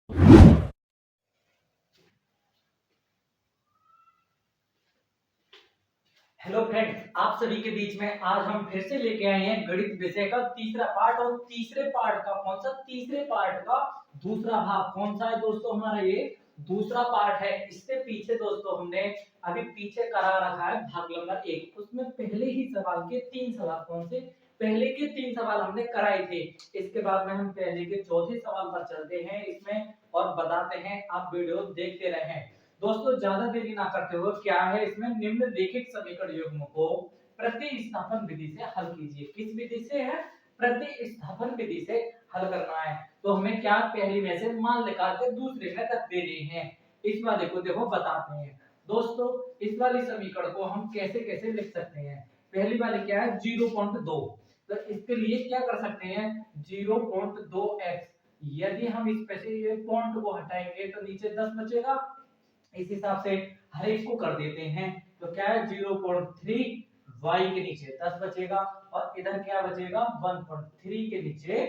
Hello friends, आप सभी के बीच में आज हम फिर से लेके आए हैं गणित विषय का तीसरा पार्ट। और तीसरे पार्ट का कौन सा, तीसरे पार्ट का दूसरा भाग कौन सा है दोस्तों, हमारा ये दूसरा पार्ट है। इससे पीछे दोस्तों हमने अभी पीछे करा रखा है भाग नंबर 1, उसमें पहले ही सवाल के 3 सवाल, कौन से पहले के 3 सवाल हमने कराए थे। इसके बाद में हम पहले के चौथे सवाल पर चलते हैं इसमें और बताते हैं, आप वीडियो देखते रहें। दोस्तों ज्यादा देरी ना करते हुए, क्या है इसमें, निम्नलिखित समीकरण युग्म को प्रतिस्थापन विधि से हल कीजिए। किस विधि से है, प्रतिस्थापन विधि से हल करना है। तो हमें क्या, पहली में से मान निकाल के दूसरे में रख देने हैं। इस वाले को देखो बताते हैं दोस्तों। इस वाली समीकरण को हम कैसे कैसे लिख सकते हैं। पहली वाली क्या है, 0.2। तो इसके लिए क्या कर सकते हैं, 0.2x। यदि हम इस पे से ये पॉइंट को हटाएंगे तो नीचे 10 बचेगा। इस हिसाब से हर एक को कर देते हैं। तो क्या है, 0.3 y के नीचे 10 बचेगा और इधर क्या बचेगा, 1.3 के नीचे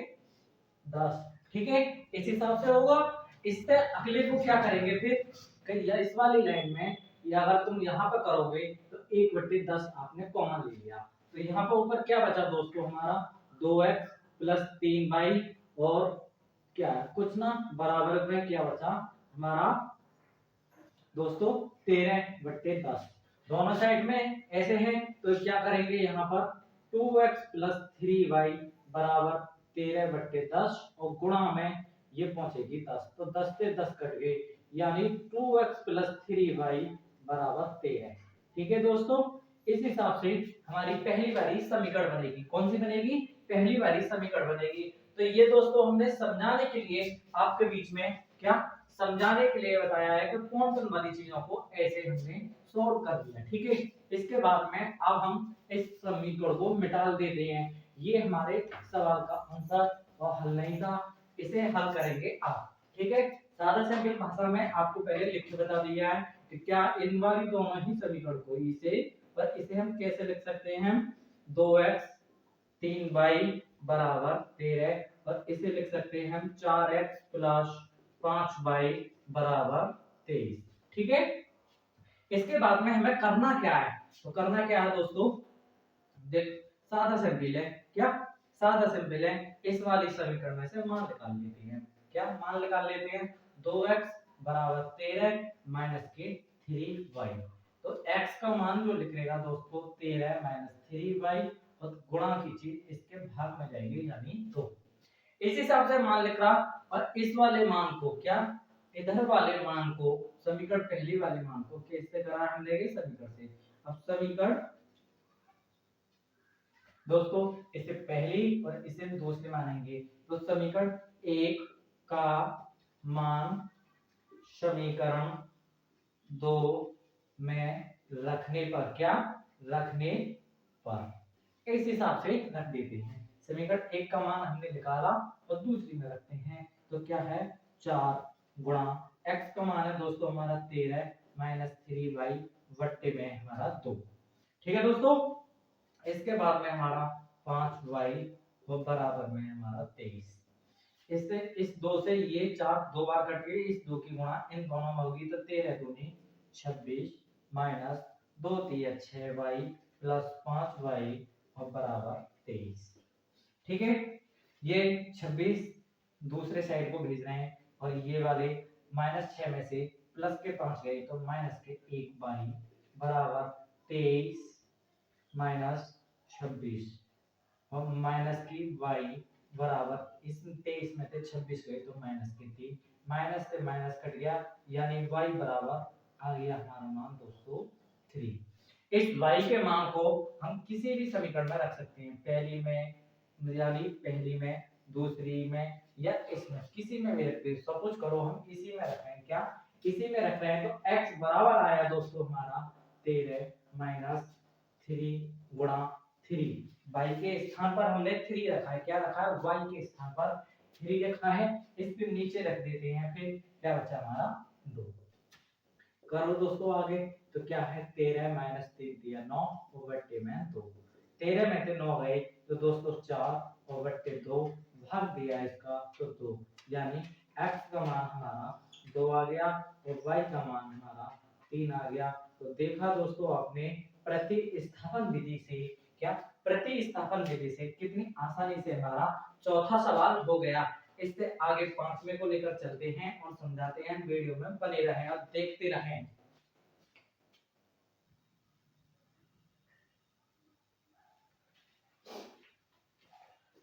10। ठीक है, इस हिसाब से होगा। इससे अगले को क्या करेंगे फिर, या इस वाली लाइन में, या अगर तुम यहाँ पे करोगे तो 1/10 आपने कॉमन ले लिया। तो यहाँ पर ऊपर क्या बचा दोस्तों, हमारा 2x प्लस 3y और क्या है कुछ ना, बराबर में क्या बचा हमारा दोस्तों, 13/10। दोनों साइड में ऐसे हैं तो क्या करेंगे, यहाँ पर 2x प्लस 3y बराबर 13/10 और गुणा में ये पहुंचेगी 10। तो 10 से 10 कट गए, यानी 2x प्लस 3y बराबर 13। ठीक है दोस्तों, इस हिसाब से हमारी पहली वाली समीकरण बनेगी। कौन सी बनेगी, पहली वाली समीकरण बनेगी। तो ये दोस्तों हमने समझाने के लिए आपके बीच में क्या, समझाने के लिए बताया है कि कौन कौन वाली चीजों को ऐसे हमने सॉल्व कर दिया। ठीक है, इसके बाद में अब हम इस समीकरण को मिटा देते हैं। ये हमारे सवाल का आंसर और हल नहीं था, इसे हल करेंगे आप। ठीक है, सादा सिंपल भाषा में आपको पहले लिख के बता दिया है कि क्या इन वाली दोनों ही समीकरण को इसे, पर इसे हम कैसे लिख सकते हैं, 2x 3y बराबर 13 और इसे लिख सकते हैं हम 4x प्लस 5y बराबर 23। ठीक है, इसके बाद में हमें करना क्या है, तो करना क्या है दोस्तों, देख सादा सिंपल है। क्या सादा सिंपल है, इस वाली समीकरण में से मान निकाल लेते हैं। क्या मान निकाल लेते हैं, 2x बराबर 13 माइनस के 3y। तो x का मान जो लिखेगा दोस्तों 13 माइनस 3y और गुणा की चीज इसके भाग में जाएगी, यानी 2। इस हिसाब से मान लिख रहा। और इस वाले मान को क्या, इधर वाले मान को, समीकरण पहली वाले मान को कैसे करा हम लेंगे, समीकरण से। अब समीकरण दोस्तों इसे पहली और इसे दूसरी मानेंगे। तो समीकरण 1 का मान समीकरण 2 में रखने पर, क्या रखने पर, इस हिसाब से रख देते हैं। समीकरण 1 का मान हमने निकाला और दूसरी में रखते हैं। तो क्या है, 4 गुणा x का मान है दोस्तों हमारा 13 माइनस 3y वट्टे में हमारा 2। ठीक है दोस्तों, इसके बाद में हमारा 5y वो बराबर में हमारा 23। इससे इस 2 से ये 4 दो बार कट गई, इस 2 की गुणा इन दोनों में होगी तो 13 दूनी 26 माइनस 2 3 6y प्लस 5y और बराबर 23। ठीक है, ये 26 दूसरे साइड को भेज रहे हैं और ये वाले -6 में से प्लस के 5 गए तो माइनस के 1y बराबर 23 माइनस 26 और माइनस की y बराबर, इस 23 में से 26 गए तो माइनस की 3, माइनस से माइनस कट गया, यानी y बराबर आ गया हमारा मान दोस्तों 3। इस y के मान को हम किसी भी समीकरण में रख सकते हैं, पहली में, यानी पहली में, दूसरी में या इसमें, किसी में भी रखते हैं। सपोज करो हम इसी में रख रहे हैं, क्या इसी में रख रहे हैं, तो x बराबर आया दोस्तों हमारा 13 माइनस 3 गुणा 3। y के स्थान पर हमने 3 रखा है, क्या रखा है, y के स्थान पर 3 रखा है। इसके नीचे रख देते हैं, फिर क्या बचा हमारा 2। करो दोस्तों आगे। तो क्या है, 13 माइनस 3 दिया 9 और बट्टे में 2। 13 में से 9 गए तो दोस्तों 4 और बट्टे 2, भाग दिया इसका तो 2, यानी x का मान हमारा 2 आ गया और y का मान हमारा 3 आ गया। तो देखा दोस्तों आपने प्रतिस्थापन विधि से, क्या प्रतिस्थापन विधि से कितनी आसानी से हमारा चौथा सवाल हो गया। इससे आगे पांचवें को लेकर चलते हैं और समझाते हैं। वीडियो में बने रहें और देखते रहें।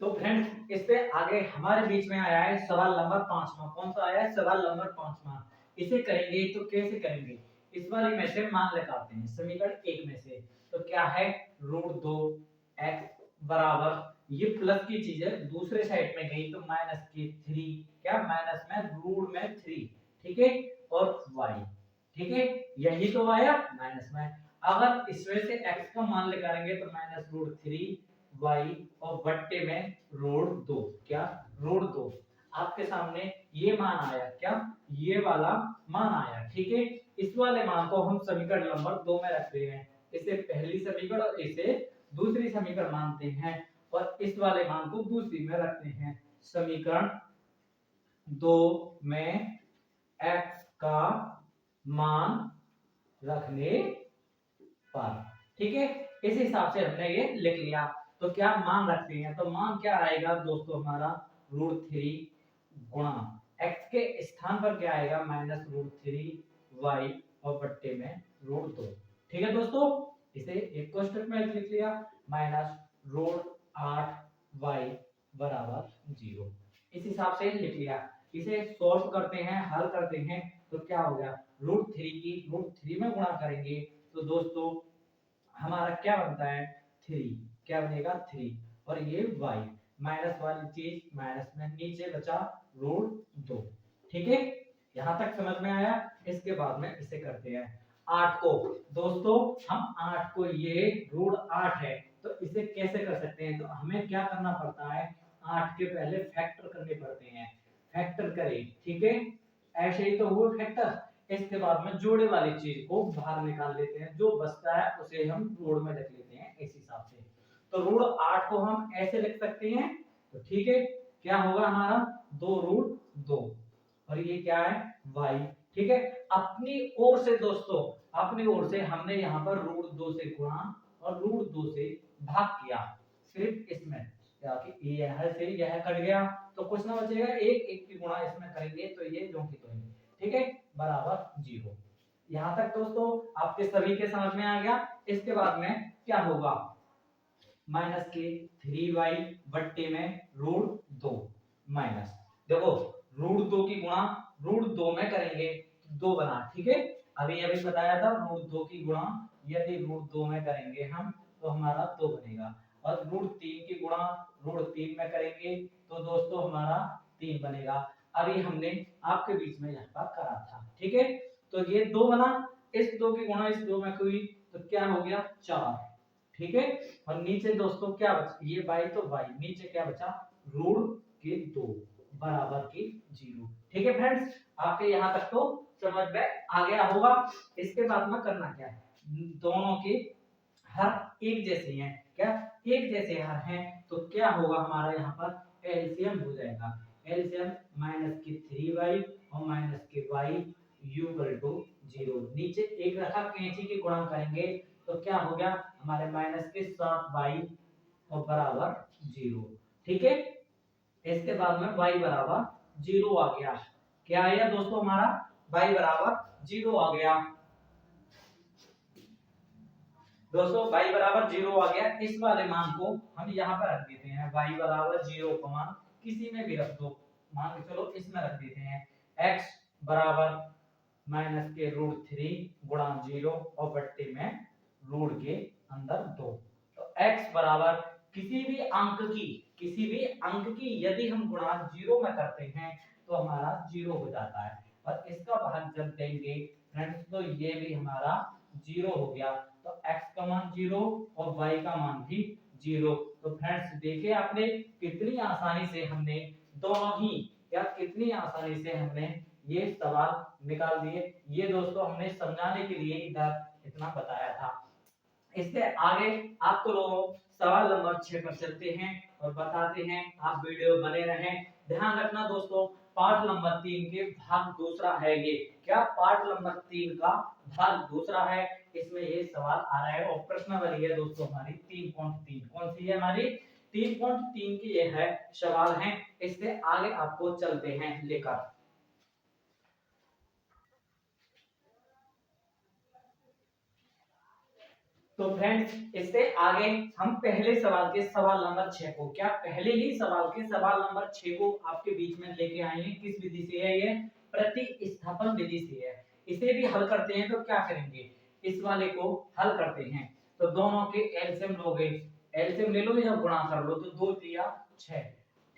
तो फ्रेंड्स इससे आगे हमारे बीच में आया है सवाल नंबर 5वां। कौन सा आया है? सवाल नंबर 5वां। इसे करेंगे तो कैसे करेंगे? इस वाली में से मान लगाते हैं समीकरण 1 में से। तो क्या है? √2 x बराबर, ये प्लस की चीज है, दूसरे साइड में गई तो माइनस की 3, क्या माइनस में रूट में 3, ठीक है, और y, ठीक है, यही तो आया माइनस में। अगर इसमें से x का मान निकालेंगे तो -√3 y और बट्टे में √2, क्या √2। आपके सामने ये मान आया, क्या ये वाला मान आया, ठीक है। इस वाले मान को हम समीकरण नंबर 2 में रखते हैं। इसे पहली समीकरण और इसे दूसरी समीकरण मानते हैं और इस वाले मान को दूसरी में रखते हैं। समीकरण 2 में x का मान रखने पर, ठीक है, इस हिसाब से हमने ये लिख लिया। तो क्या मान रखते हैं? तो मान क्या आएगा दोस्तों हमारा √3 गुणा x के स्थान पर क्या आएगा -√3 y और बट्टे में √2, ठीक है दोस्तों। इसे एक कोष्टक में लिख लिया -√8 y बराबर 0, इस हिसाब से लिख लिया। इसे सॉल्व करते हैं, हल करते हैं तो क्या हो गया √3 की √3 में गुणा करेंगे तो दोस्तों हमारा क्या बनता है 3, क्या बनेगा 3, और ये y माइनस वाली चीज माइनस में, नीचे बचा √2, ठीक है। यहां तक समझ में आया। इसके बाद में इसे करते हैं 8 को। दोस्तों हम 8 को, ये √8 है तो इसे कैसे कर सकते हैं? तो हमें क्या करना पड़ता है, 8 के पहले फैक्टर करने पड़ते हैं। फैक्टर करें, ठीक है, ऐसे ही तो हुआ फैक्टर। इसके बाद में जोड़े वाली चीज को बाहर निकाल लेते हैं, जो बचता है उसे हम √, में रख लेते हैं इस हिसाब से। तो √8 को हम ऐसे लिख सकते हैं, तो ठीक है, क्या होगा हमारा 2√2 और ये क्या है y, ठीक है। अपनी ओर से दोस्तों, अपनी ओर से हमने यहाँ पर √2 से गुणा और √2 से भाग किया। सिर्फ इसमें यह से यह कट गया तो कुछ ना बचेगा, एक की गुणा इसमें करेंगे तो ये जो की तो, ठीक है, बराबर 0। यहां तक दोस्तों आपके सभी के समझ में आ गया। इसके बाद में क्या होगा -3y बट्टे में √2 माइनस, देखो √2 की गुणा √2 में करेंगे तो 2 बना, ठीक है। अभी अभी बताया था √2 की गुणा यदि √2 में करेंगे हम तो हमारा 2 बनेगा, और √3 की गुणा √3 में करेंगे तो दोस्तों हमारा 3 बनेगा। अभी हमने आपके बीच में यहाँ पर करा था, ठीक है। तो ये 2 बना, इस 2 की गुणा इस 2 में हुई तो क्या हो गया 4, ठीक है। और नीचे दोस्तों क्या बचा, ये y तो y, नीचे क्या बचा √2 बराबर की 0, ठीक है फ्रेंड्स। आपके यहाँ तक तो समझ में आ गया होगा। इसके बाद में करना क्या है, दोनों के हर एक जैसे हैं, क्या एक जैसे हर हैं तो क्या होगा हमारा यहाँ पर एलसीएम हो जाएगा। एलसीएम -3y और -y =0। नीचे एक रखा, कैंची की गुणा करेंगे तो क्या हो गया हमारे -7y और बराबर 0, ठीक है। इसके बाद में y बराबर 0 आ गया। क्या आया दोस्तों हमारा y बराबर 0 आ गया। दोस्तों y बराबर 0 आ गया। इस वाले मान को हम यहाँ पर रख देते हैं, y बराबर 0 का मान किसी में भी रख दो, मान के चलो इसमें रख देते हैं x बराबर -√3 गुणा 0 और बट्टे में रूट के अंदर 2। तो x बराबर किसी भी अंक की यदि हम गुणा 0 में करते हैं तो हमारा 0 हो जाता है, और इसका भाग जब देंगे फ्रेंड्स तो ये भी हमारा 0 हो गया। तो x का मान 0 और y का मान भी 0। तो फ्रेंड्स देखिए आपने कितनी आसानी से हमने दोनों ही, या कितनी आसानी से हमने ये सवाल निकाल दिए। ये दोस्तों हमने समझाने के लिए इधर इतना बताया था। इससे आगे आपको लोगों सवाल नंबर 6 पर चलते हैं और बताते हैं। आप वीडियो बने रहें। ध्यान रखना दोस्तों पार्ट नंबर 3 के भाग दूसरा है ये। क्या पार्ट नंबर 3 का भाग दूसरा है, इसमें ये सवाल आ रहा है और प्रश्नावली है दोस्तों हमारी 3.3। कौन सी है हमारी 3.3 की ये है सवाल है। इससे आगे आपको चलते हैं लेकर। तो फ्रेंड्स इससे आगे हम पहले सवाल के सवाल नंबर 6 को, क्या पहले ही सवाल के सवाल नंबर 6 को आपके बीच में लेके आए हैं। किस विधि से है ये, प्रतिस्थापन विधि से है। इसे भी हल करते हैं तो क्या करेंगे, इस वाले को हल करते हैं तो दोनों के एलसीएम लोगे, एलसीएम ले लो या गुणा कर लो तो 2 3 6।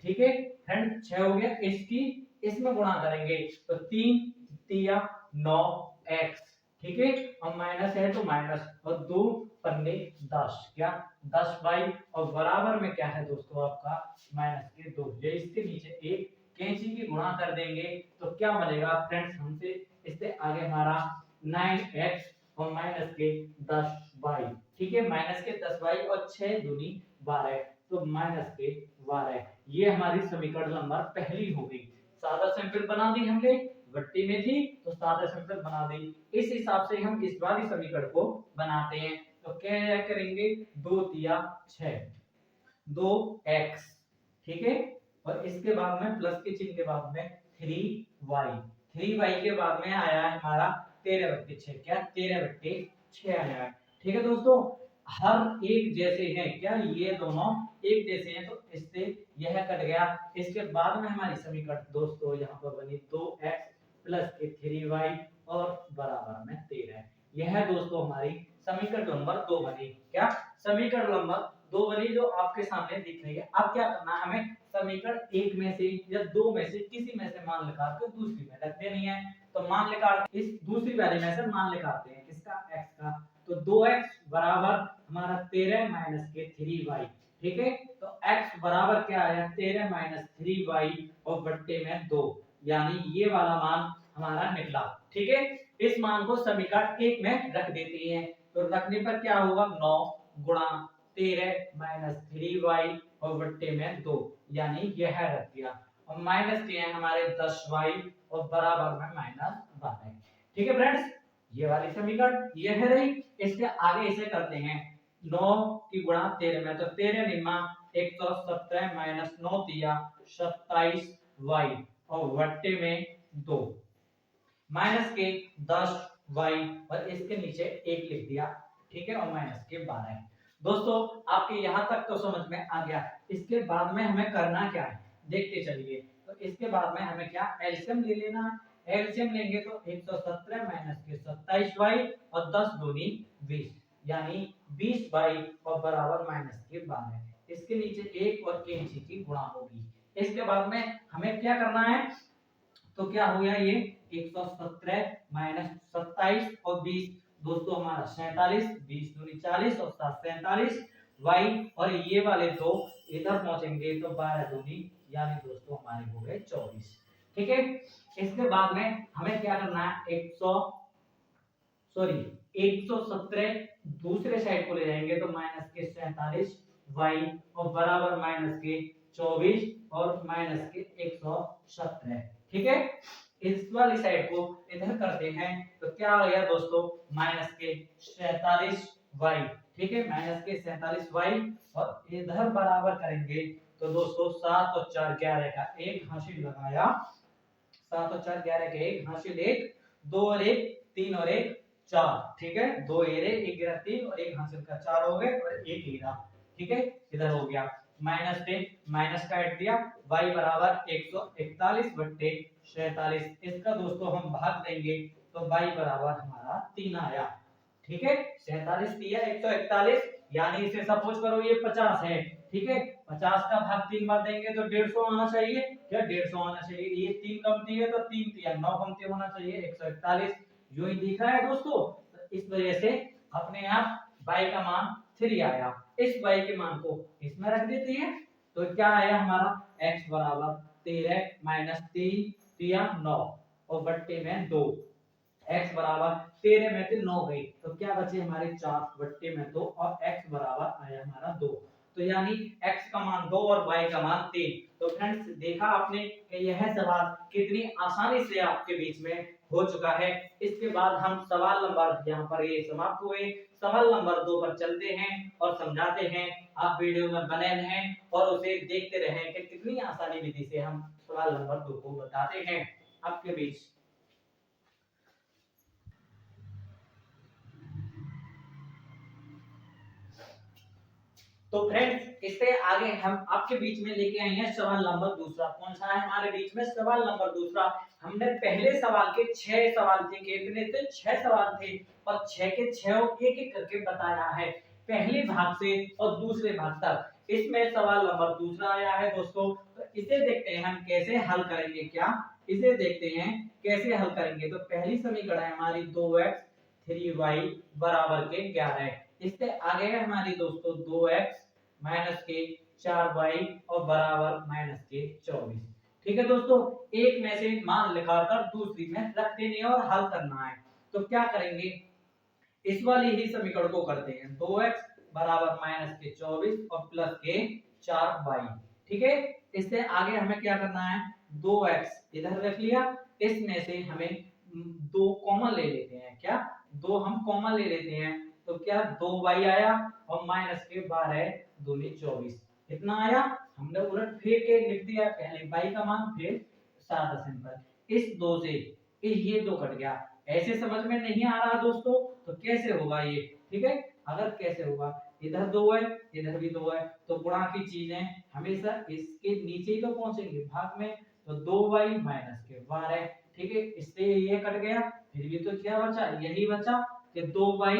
ठीक है फ्रेंड 6 हो गया, इसकी इसमें गुणा करेंगे तो 3 3 9 x। ठीक है और माइनस है तो माइनस और 2 पन्ने 10, क्या 10 बाई और बराबर में क्या है दोस्तों आपका माइनस के 2। ये इसके नीचे एक कैंची की गुणा कर देंगे तो क्या बनेगा फ्रेंड्स हमसे, इससे आगे हमारा 9x और माइनस के 10 बाई। ठीक है माइनस के 10 बाई और 6 दूनी 12 तो माइनस के 12। ये हमारी समीकरण नंबर पहली हो गई। सादा सिंपल बना दी हमने, वट्टी में थी तो सादा सिंपल बना दी। इस हिसाब से हम इस वाली समीकरण को बनाते हैं तो क्या करेंगे 2 तिया 6 2x। ठीक है और इसके बाद में प्लस के चिन्ह के बाद में 3y, 3y के बाद में आया है हमारा 13/6, क्या 13/6 आया है। ठीक है दोस्तों हर एक जैसे हैं, क्या ये दोनों एक जैसे हैं तो इससे यह कट गया। इसके बाद में हमारी समीकरण दोस्तों यहाँ पर बनी 2x प्लस के 3y और बराबर में 13। यह है दोस्तों हमारी समीकरण नंबर 2 बनी। क्या समीकरण नंबर 2 बनी जो आपके सामने दिख रही है। अब क्या करना है हमें, समीकरण 1 में से या 2 में से किसी में से मान निकाल कर दूसरी में रख देनी है। तो मान निकालते इस दूसरी वाले में से मान निकालते हैं किसका, x का। तो 2x बराबर हमारा 13 माइनस के 3y। ठीक है तो x बराबर क्या आया 13 माइनस 3y और बट्टे में 2, यानी ये वाला मान हमारा निकला। ठीक है इस मान को समीकरण 1 में रख देते हैं तो रखने पर क्या होगा 9 गुणा 13 माइनस 3y और बट्टे में 2, यानी यह रख दिया और माइनस के हैं हमारे 10y और बराबर में माइनस 12। ठीक है फ्रेंड्स ये वाली समीकरण ये है रही। इसके आगे इसे करते हैं 9 की गुणा 13 में तो 13 निम्मा 117 माइनस 9 तिया 27y और बट्टे में 2 माइनस के 10y और इसके नीचे 1 लिख दिया। ठीक है और माइनस के 12। दोस्तों आपके यहाँ तक तो समझ में आ गया। इसके बाद में हमें करना क्या है देखते चलिए। तो इसके बाद में हमें क्या एलसीएम ले लेना है। एलसीएम लेंगे तो 117 माइनस के 27y और 10 दूनी 20, यानी 20y और बराबर माइनस के 12। इसके नीचे 1 और कैंची की गुणा होगी। इसके बाद में हमें क्या करना है तो क्या हो गया ये 117 माइनस 27 और 20 दोस्तों हमारा 47, 20 दूनी 40 और 7 47 y और ये वाले दो इधर पहुंचेंगे तो 12 दूनी यानी दोस्तों हमारे हो गए 24। ठीक है इसके बाद में हमें क्या करना है 117 दूसरे साइड को ले जाएंगे तो माइनस के 47 y और बराबर माइनस के 24 और माइनस के 117। ठीक है इस वाली साइड को इधर करते हैं तो क्या आ गया दोस्तों माइनस के 47y। ठीक है माइनस के 47y और इधर बराबर करेंगे तो दोस्तों 7 और 4 11 का एक हासिल लगाया, 7 और 4 11 का एक हासिल 1 2 और 1 3 और 1 4। ठीक है 2 एरे 1 गिरा 3 और 1 हासिल का 4 हो गए और 1 गिरा। ठीक है इधर हो गया माइनस से माइनस काट दिया y बराबर 141 बट्टे 47। इसका दोस्तों हम भाग देंगे तो y बराबर हमारा 3 आया। ठीक है 47 दिया 141 यानी इसे सपोज करो ये 50 है। ठीक है 50 का भाग 3 बार देंगे तो 150 आना चाहिए, क्या 150 आना चाहिए। ये 3 कमती है तो 3 तिया 9 कमती होना चाहिए 141 जो ही दिख रहा है दोस्तों। तो इस वजह से अपने आप y का मान 3 आया। इस y के मान को इसमें रख देते हैं तो क्या आया हमारा x बराबर 13 माइनस 3 तिया 9 और बट्टे में 2। x बराबर 13 में से 9 गई तो क्या बचे हमारे 4 बट्टे में 2 और x बराबर आया हमारा 2। तो यानी x का मान 2 और y का मान 3। तो फ्रेंड्स देखा आपने कि यह सवाल कितनी आसानी से आपके बीच में हो चुका है। इसके बाद हम सवाल नंबर यहाँ पर ये समाप्त हुए, सवाल नंबर 2 पर चलते हैं और समझाते हैं। आप वीडियो में बने रहें और उसे देखते रहें कि कितनी आसानी विधि से हम सवाल नंबर 2 को बताते हैं आपके बीच। तो फ्रेंड्स इससे आगे हम आपके बीच में लेके आए हैं सवाल नंबर दूसरा। कौन सा है हमारे बीच में सवाल नंबर दूसरा। हमने पहले सवाल के 6 सवाल थे, कितने थे 6 सवाल थे और 6 के 6 एक एक करके बताया है पहले भाग से और दूसरे भाग तक। इसमें सवाल नंबर दूसरा आया है दोस्तों। तो इसे देखते हैं हम कैसे हल करेंगे। क्या इसे देखते हैं कैसे हल करेंगे। तो पहली समीकरण है हमारी 2x 3y बराबर के 11। इससे आगे है हमारी दोस्तों 2x माइनस के 4y और बराबर माइनस के 24। ठीक है दोस्तों, एक में से मान निकालकर दूसरी में रख देनी है और हल करना है। तो क्या करेंगे, इस वाली ही समीकरण को करते हैं 2x बराबर माइनस के 24 और प्लस के 4y। ठीक है, इससे आगे हमें क्या करना है, 2x इधर रख लिया, इसमें से हमें 2 कॉमन ले लेते हैं। क्या 2 हम कॉमन ले लेते हैं तो क्या 2y आया और माइनस के 12 दूनी 24 कितना आया। हमने उलट फेर के लिख दिया, पहले y का मान फिर सादा सिंपल। इस 2 से ये 2 कट गया। ऐसे समझ में नहीं आ रहा दोस्तों तो कैसे होगा ये। ठीक है, अगर कैसे होगा, इधर 2 है इधर भी 2 है तो गुणा की चीजें हमेशा इसके नीचे ही तो पहुंचेंगे भाग में। तो 2y माइनस के 12। ठीक है, इससे ये कट गया, फिर भी तो क्या बचा, यही बचा कि 2y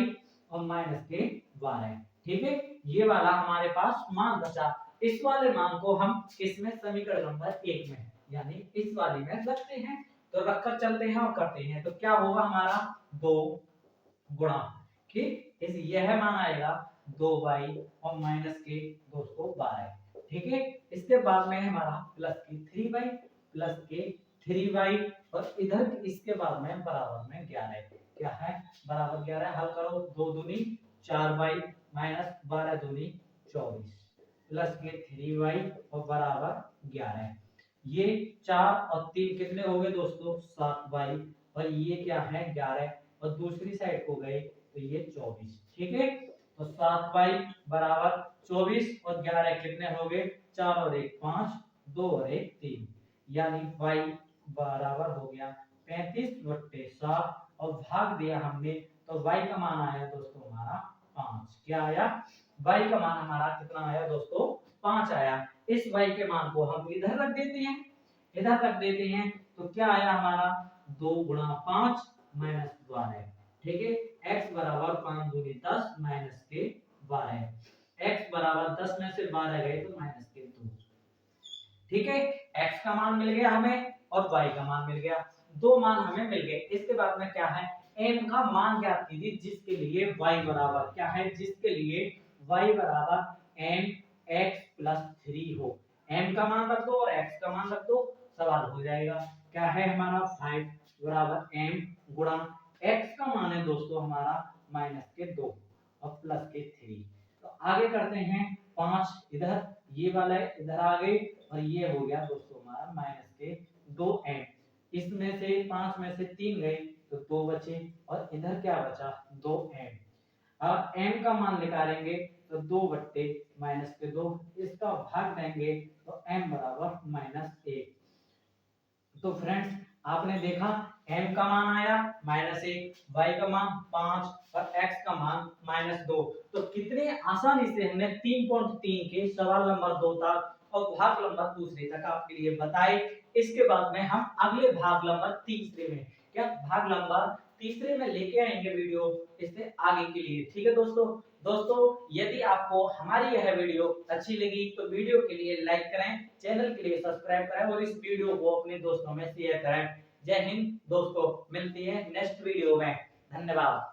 और माइनस के 12। ठीक है, ये वाला हमारे पास मान बचा। इस वाले मान को हम किसमें, समीकरण नंबर 1 में यानी इस वाली में रखते हैं। तो रखकर चलते हैं और करते हैं। तो क्या होगा हमारा 2 गुणा, ठीक, इस यह मान आएगा 2y और माइनस के 212। ठीक है, इसके बाद में हमारा प्लस की 3y प्लस के 3y और इधर इसके बाद में बराबर में 11। क्या है, बराबर 11। हल करो, 2 दूनी 4y माइनस 12 दूनी 24 प्लस के 3y और बराबर 11। ये 4 और 3 कितने हो गए दोस्तों, 7y और ये क्या है 11 और दूसरी साइड को गए तो ये 24। ठीक है, तो 7y बराबर 24 और 11 कितने हो गए, 4 और 1 5, 2 और 1 3, यानी y बराबर हो गया 35/7 और भाग दिया हमने तो y का मान आया दोस्तों हमारा 5। क्या आया, y का मान हमारा कितना आया दोस्तों, 5 आया। इस y के मान को हम इधर रख देते हैं, इधर रख देते हैं तो क्या आया हमारा 2 गुणा 5 माइनस 12। ठीक है, x बराबर 5 दूनी 10 माइनस के 12। x बराबर 10 में से 12 गए तो माइनस के 2। ठीक है, x का मान मिल गया हमें और y का मान मिल गया, दो मान हमें मिल गए। इसके बाद में क्या है, m का मान ज्ञात कीजिए जिसके लिए y बराबर क्या है, जिसके लिए y बराबर mx+3 हो। m का मान रख दो और x का मान रख दो, सवाल हो जाएगा। क्या है हमारा 5 बराबर m गुणा x का मान है दोस्तों हमारा माइनस के 2 और प्लस के 3। तो आगे करते हैं 5 इधर, ये वाला इधर आ गए और ये हो गया दोस्तों हमारा माइनस के 2m। इसमें से 5 में से 3 गए तो 2 बचे और इधर क्या बचा 2m। अब m का मान निकालेंगे तो 2 बट्टे माइनस के 2, इसका भाग देंगे तो m बराबर -1। तो फ्रेंड्स आपने देखा m का मान आया -1, y का मान 5 और x का मान -2। तो कितने आसानी से हमने 3.3 के सवाल नंबर 2 तक और भाग नंबर दूसरे तक आपके लिए बताए। इसके बाद में हम अगले भाग नंबर तीसरे में, क्या भाग नंबर तीसरे में लेके आएंगे वीडियो इससे आगे के लिए। ठीक है दोस्तों यदि आपको हमारी यह वीडियो अच्छी लगी तो वीडियो के लिए लाइक करें, चैनल के लिए सब्सक्राइब करें और इस वीडियो को अपने दोस्तों में शेयर करें। जय हिंद दोस्तों, मिलती है नेक्स्ट वीडियो में। धन्यवाद।